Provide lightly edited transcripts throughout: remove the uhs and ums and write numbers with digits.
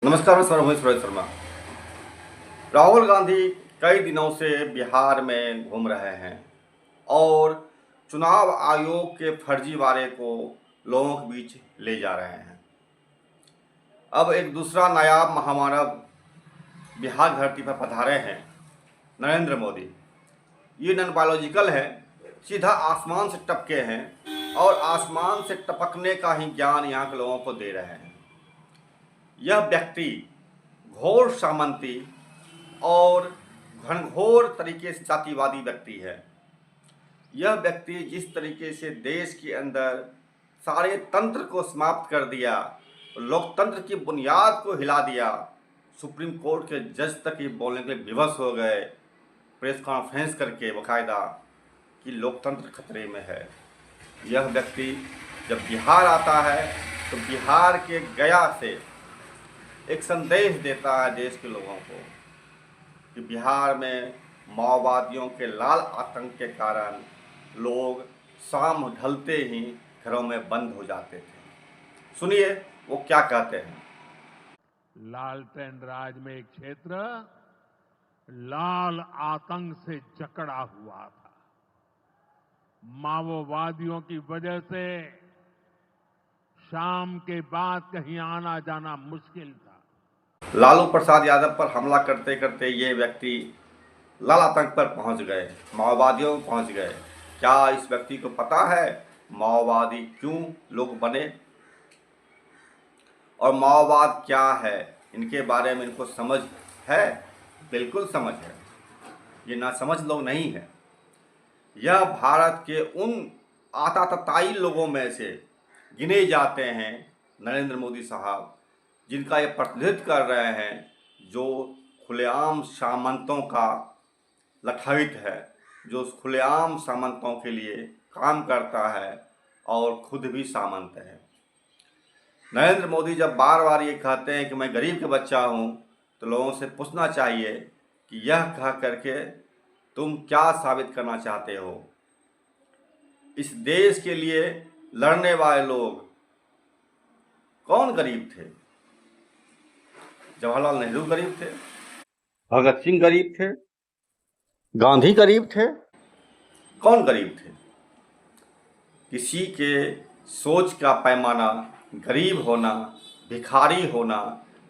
नमस्कार, मैं रोहित शर्मा। राहुल गांधी कई दिनों से बिहार में घूम रहे हैं और चुनाव आयोग के फर्जीवाड़े को लोगों के बीच ले जा रहे हैं। अब एक दूसरा नायाब महामानव बिहार धरती पर पधारे हैं, नरेंद्र मोदी। ये नॉन बायोलॉजिकल है, सीधा आसमान से टपके हैं और आसमान से टपकने का ही ज्ञान यहाँ के लोगों को दे रहे हैं। यह व्यक्ति घोर सामंती और घनघोर तरीके से जातिवादी व्यक्ति है। यह व्यक्ति जिस तरीके से देश के अंदर सारे तंत्र को समाप्त कर दिया, लोकतंत्र की बुनियाद को हिला दिया, सुप्रीम कोर्ट के जज तक ये बोलने के लिए विवश हो गए, प्रेस कॉन्फ्रेंस करके बाकायदा कि लोकतंत्र खतरे में है। यह व्यक्ति जब बिहार आता है तो बिहार के गया से एक संदेश देता है देश के लोगों को कि बिहार में माओवादियों के लाल आतंक के कारण लोग शाम ढलते ही घरों में बंद हो जाते थे। सुनिए वो क्या कहते हैं। लालटेन राज में एक क्षेत्र लाल आतंक से जकड़ा हुआ था। माओवादियों की वजह से शाम के बाद कहीं आना जाना मुश्किल था। लालू प्रसाद यादव पर हमला करते करते ये व्यक्ति लाल आतंक पर पहुंच गए, माओवादियों में पहुंच गए। क्या इस व्यक्ति को पता है माओवादी क्यों लोग बने और माओवाद क्या है? इनके बारे में इनको समझ है? बिल्कुल समझ है। ये ना समझ लोग नहीं है। यह भारत के उन आताताई लोगों में से गिने जाते हैं, नरेंद्र मोदी साहब, जिनका ये प्रतिनिधित्व कर रहे हैं, जो खुलेआम सामंतों का लठावित है, जो खुलेआम सामंतों के लिए काम करता है और खुद भी सामंत है। नरेंद्र मोदी जब बार बार ये कहते हैं कि मैं गरीब का बच्चा हूँ, तो लोगों से पूछना चाहिए कि यह कह करके तुम क्या साबित करना चाहते हो। इस देश के लिए लड़ने वाले लोग कौन गरीब थे? जवाहरलाल नेहरू गरीब थे, भगत सिंह गरीब थे, गांधी गरीब थे। कौन गरीब थे? किसी के सोच का पैमाना गरीब होना, भिखारी होना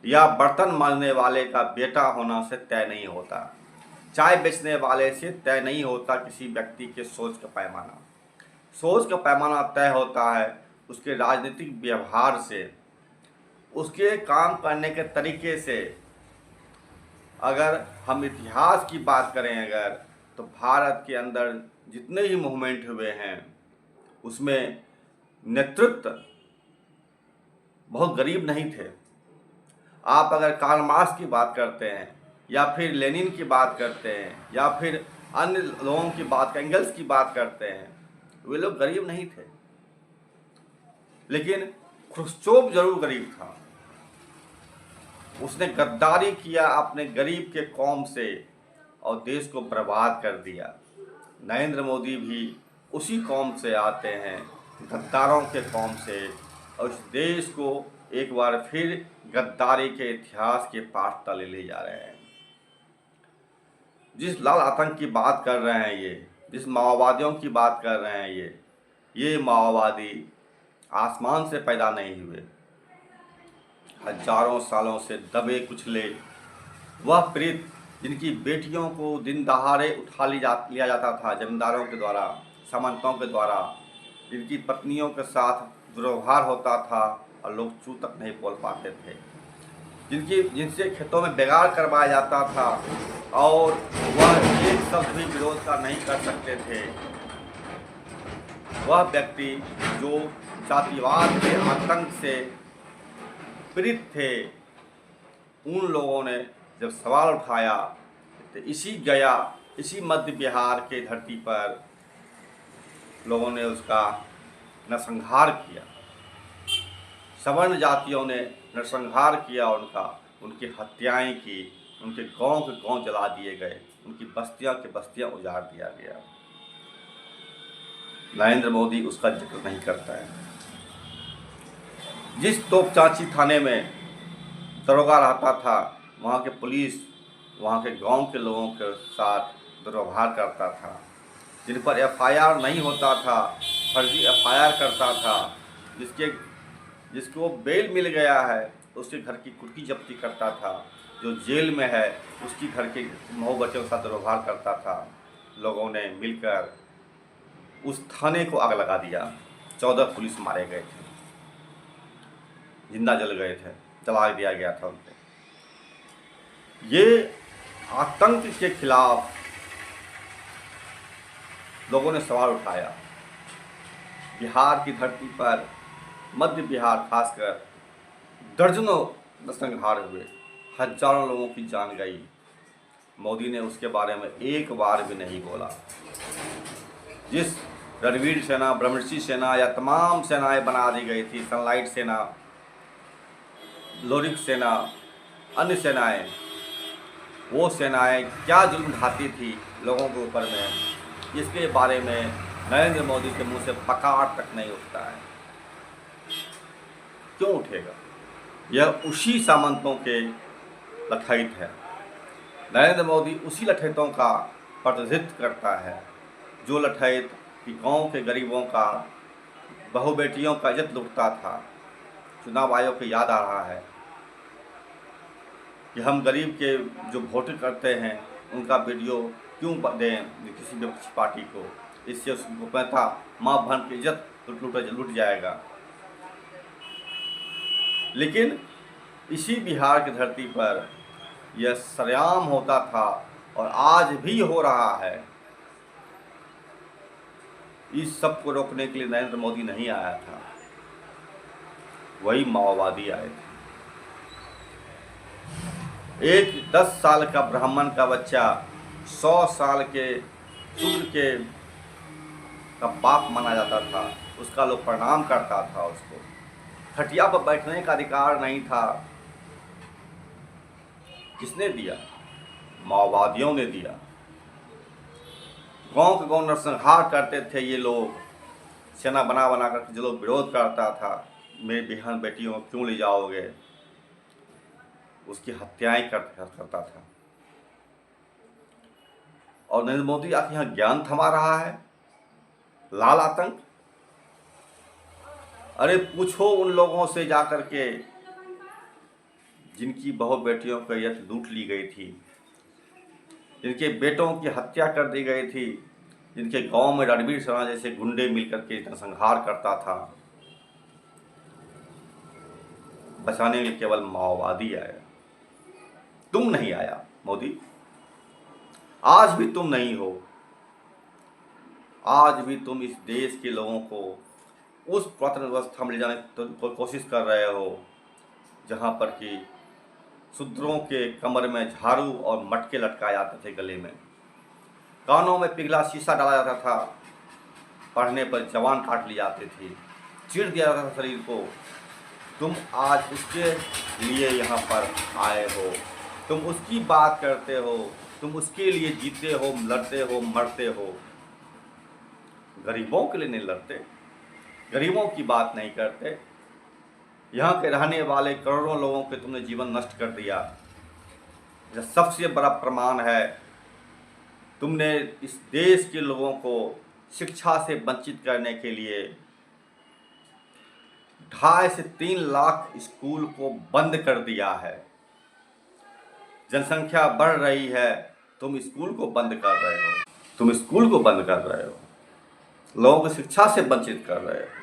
या बर्तन मांजने वाले का बेटा होना से तय नहीं होता। चाय बेचने वाले से तय नहीं होता किसी व्यक्ति के सोच का पैमाना। सोच का पैमाना तय होता है उसके राजनीतिक व्यवहार से, उसके काम करने के तरीके से। अगर हम इतिहास की बात करें अगर, तो भारत के अंदर जितने ही मूवमेंट हुए हैं उसमें नेतृत्व बहुत गरीब नहीं थे। आप अगर कार्ल मार्क्स की बात करते हैं या फिर लेनिन की बात करते हैं या फिर अन्य लोगों की बात, एंगल्स की बात करते हैं, वे लोग गरीब नहीं थे। लेकिन ख्रुश्चोव जरूर गरीब था। उसने गद्दारी किया अपने गरीब के कौम से और देश को बर्बाद कर दिया। नरेंद्र मोदी भी उसी कौम से आते हैं, गद्दारों के कौम से, और इस देश को एक बार फिर गद्दारी के इतिहास के पाठ तले ले जा रहे हैं। जिस लाल आतंक की बात कर रहे हैं ये, जिस माओवादियों की बात कर रहे हैं ये माओवादी आसमान से पैदा नहीं हुए। हजारों सालों से दबे कुचले वह प्रेत जिनकी बेटियों को दिन दहाड़े उठा लिया जाता था जमींदारों के द्वारा, सामंतों के द्वारा, जिनकी पत्नियों के साथ दुर्व्यवहार होता था और लोग चू तक नहीं बोल पाते थे, जिनसे खेतों में बिगाड़ करवाया जाता था और वह एक शब्द भी विरोध का नहीं कर सकते थे। वह व्यक्ति जो जातिवाद के आतंक से पीड़ित थे, उन लोगों ने जब सवाल उठाया तो इसी मध्य बिहार के धरती पर लोगों ने उसका नरसंहार किया। सवर्ण जातियों ने नरसंहार किया, उनकी हत्याएं की, उनके गांव के गांव जला दिए गए, उनकी बस्तियां के बस्तियां उजाड़ दिया गया। नरेंद्र मोदी उसका जिक्र नहीं करता है। जिस तोपचांची थाने में दरोगा रहता था, वहाँ के पुलिस वहाँ के गांव के लोगों के साथ दुर्व्यवहार करता था, जिन पर एफआईआर नहीं होता था, फर्जी एफआईआर करता था, जिसको बेल मिल गया है उसके घर की कुर्की जब्ती करता था, जो जेल में है उसकी घर के महू बच्चों के साथ दुर्व्यवहार करता था। लोगों ने मिलकर उस थाने को आग लगा दिया, 14 पुलिस मारे गए थे, जिंदा जल गए थे, जला दिया गया था उनको। ये आतंक के खिलाफ लोगों ने सवाल उठाया। बिहार की धरती पर, मध्य बिहार खासकर, दर्जनों नरसंहार हुए, हजारों लोगों की जान गई। मोदी ने उसके बारे में एक बार भी नहीं बोला। जिस रणवीर सेना, ब्रह्मर्षि सेना या तमाम सेनाएं बना दी गई थी, सनलाइट सेना, लोरिक सेना, अन्य सेनाएं, वो सेनाएं क्या जुल्म ढाती थी लोगों के ऊपर में, इसके बारे में नरेंद्र मोदी के मुंह से पकार तक नहीं उठता है। क्यों उठेगा? यह उसी सामंतों के लठैत है। नरेंद्र मोदी उसी लठैतों का प्रतिनिधित्व करता है, जो लठैत कि गांव के गरीबों का, बहू बेटियों का इज्जत लूटता था। चुनाव आयोग को याद आ रहा है कि हम गरीब के जो वोट करते हैं उनका वीडियो क्यों दें किसी विपक्षी पार्टी को, इससे उसको कहता माँ बहन की इज्जत लूट जाएगा। लेकिन इसी बिहार की धरती पर यह सरेआम होता था और आज भी हो रहा है। इस सब को रोकने के लिए नरेंद्र मोदी नहीं आया था, वही माओवादी आए थे। एक 10 साल का ब्राह्मण का बच्चा 100 साल के शूद्र के का बाप माना जाता था, उसका लोग प्रणाम करता था। उसको खटिया पर बैठने का अधिकार नहीं था। किसने दिया? माओवादियों ने दिया। गांव के गांव नरसंहार करते थे ये लोग, सेना बना बना कर जो लोग विरोध करता था, मेरी बहन बेटियों को क्यों ले जाओगे, उसकी हत्याएं करता था। और नरेंद्र मोदी आके यहाँ ज्ञान थमा रहा है, लाल आतंक। अरे पूछो उन लोगों से जाकर के जिनकी बहू बेटियों को इज्जत लूट ली गई थी, जिनके बेटों की हत्या कर दी गई थी, जिनके गांव में रणवीर सेना जैसे गुंडे मिलकर के नरसंहार करता था। बचाने में केवल माओवादी आया, तुम नहीं आया मोदी। आज भी तुम नहीं हो। आज भी तुम इस देश के लोगों को उस पुरातन व्यवस्था में ले जाने की कोशिश कर रहे हो जहां पर कि शूद्रों के कमर में झाड़ू और मटके लटकाए जाते थे, गले में कानों में पिघला शीशा डाला जाता था, पढ़ने पर जवान काट ली जाती थी, चीर दिया जाता था शरीर को। तुम आज उसके लिए यहाँ पर आए हो, तुम उसकी बात करते हो, तुम उसके लिए जीते हो, लड़ते हो, मरते हो। गरीबों के लिए नहीं लड़ते, गरीबों की बात नहीं करते। यहाँ के रहने वाले करोड़ों लोगों के तुमने जीवन नष्ट कर दिया। यह सबसे बड़ा प्रमाण है। तुमने इस देश के लोगों को शिक्षा से वंचित करने के लिए 2.5 से 3 लाख स्कूल को बंद कर दिया है। जनसंख्या बढ़ रही है, तुम स्कूल को बंद कर रहे हो, तुम स्कूल को बंद कर रहे हो, लोगों को शिक्षा से वंचित कर रहे हो।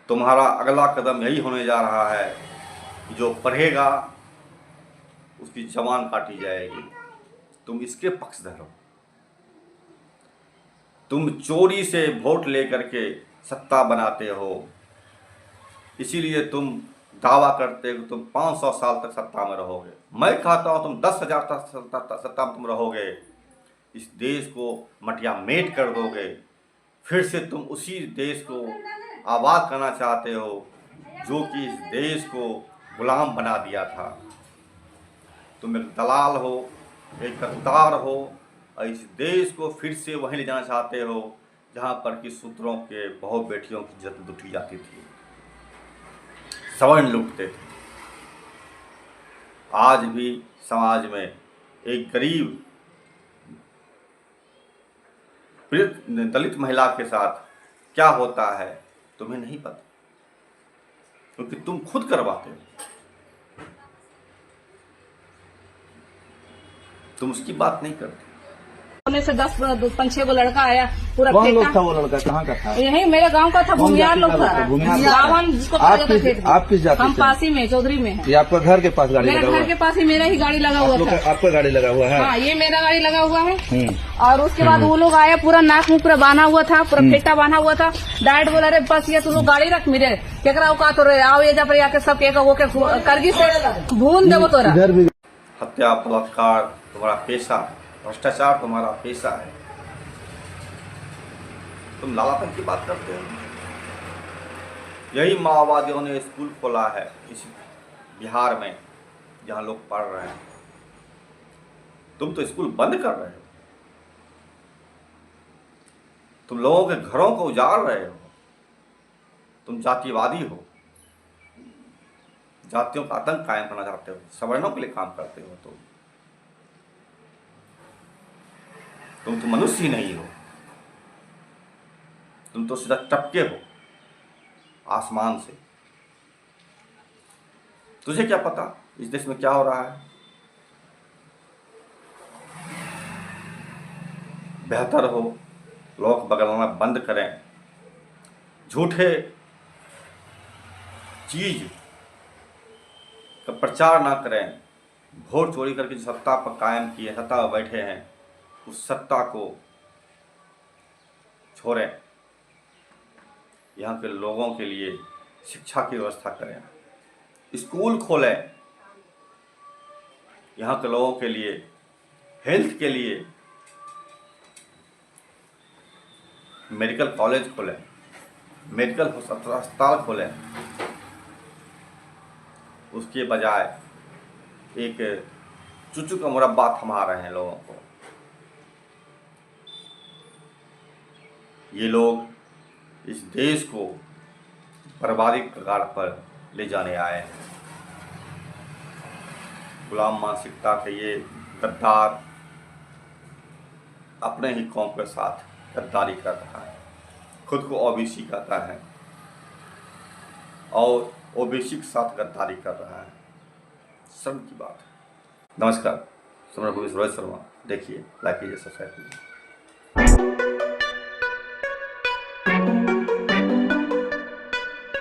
तुम्हारा अगला कदम यही होने जा रहा है कि जो पढ़ेगा उसकी जवान काटी जाएगी। तुम इसके पक्षधर हो। तुम चोरी से वोट लेकर के सत्ता बनाते हो, इसीलिए तुम दावा करते हो तुम 500 साल तक सत्ता में रहोगे। मैं कहता हूँ तुम 10,000 तक सत्ता में तुम रहोगे, इस देश को मटिया मेट कर दोगे। फिर से तुम उसी देश को आबाद करना चाहते हो जो कि इस देश को गुलाम बना दिया था। तुम एक दलाल हो, एक गद्दार हो, और इस देश को फिर से वहीं ले जाना चाहते हो जहाँ पर कि शूद्रों के बहू बेटियों की इज्जत लूटी जाती थी, सवर्ण लूटते थे। आज भी समाज में एक गरीब पीड़ित दलित महिला के साथ क्या होता है तुम्हें नहीं पता, क्योंकि तुम खुद करवाते हो, तुम उसकी बात नहीं करते। में से 10-6 गो लड़का आया पूरा कौन लोग फेंका। था वो लड़का, कहाँ का था? यही मेरे गांव का था, कौन भूमियार जाति लोग का लोग था। था? भूमियार रावण जिसको कहा जाता है फेंक आप किस जाति हम से? पासी में, चौधरी में है। ये आपका घर के पास गाड़ी मेरे लगा हुआ घर के पास ही मेरा ही गाड़ी लगा हुआ था। आपका गाड़ी लगा हुआ है? हाँ, ये मेरा गाड़ी लगा हुआ है। और उसके बाद वो लोग आया, पूरा नाक मुंह पूरा बांधा हुआ था, पूरा फेटा बांधा हुआ था। डायरेक्ट बोला, अरे बस ये तू लोग गाड़ी रख मेरे केकरा का तो रे आओ ये जा पर आके सब एक वो के करगी से भून देवो तोरा। इधर भी हत्या, बलात्कार तुम्हारा पेशा, भ्रष्टाचार तुम्हारा पेशा है, तुम लालापन की बात करते हो। यही माओवादियों ने स्कूल खोला है इस बिहार में जहां लोग पढ़ रहे हैं। तुम तो स्कूल बंद कर रहे हो, तुम लोगों के घरों को उजाड़ रहे हो, तुम जातिवादी हो, जातियों का आतंक कायम करना चाहते हो, सवर्णों के लिए काम करते हो। तुम तो मनुष्य ही नहीं हो, तुम तो सीधा टपके हो आसमान से। तुझे क्या पता इस देश में क्या हो रहा है? बेहतर हो लोग बगलना बंद करें, झूठे चीज का प्रचार ना करें, वोट चोरी करके जो सत्ता पर कायम किए, सत्ता पर बैठे हैं, उस सत्ता को छोड़ें। यहाँ के लोगों के लिए शिक्षा की व्यवस्था करें, स्कूल खोलें, यहाँ के लोगों के लिए हेल्थ के लिए मेडिकल कॉलेज खोलें, मेडिकल अस्पताल खोलें। उसके बजाय एक चुचू का मुरब्बा थमा रहे हैं लोगों को। ये लोग इस देश को बर्बादी के कगार पर ले जाने आए हैं। गुलाम मानसिकता के ये गद्दार अपने ही कौम के साथ गद्दारी कर रहा है, खुद को ओबीसी कहता है और ओबीसी के साथ गद्दारी कर रहा है। शर्म की बात है। नमस्कार, रोहित शर्मा। देखिए, लाइक कीजिए, सब्सक्राइब कीजिए।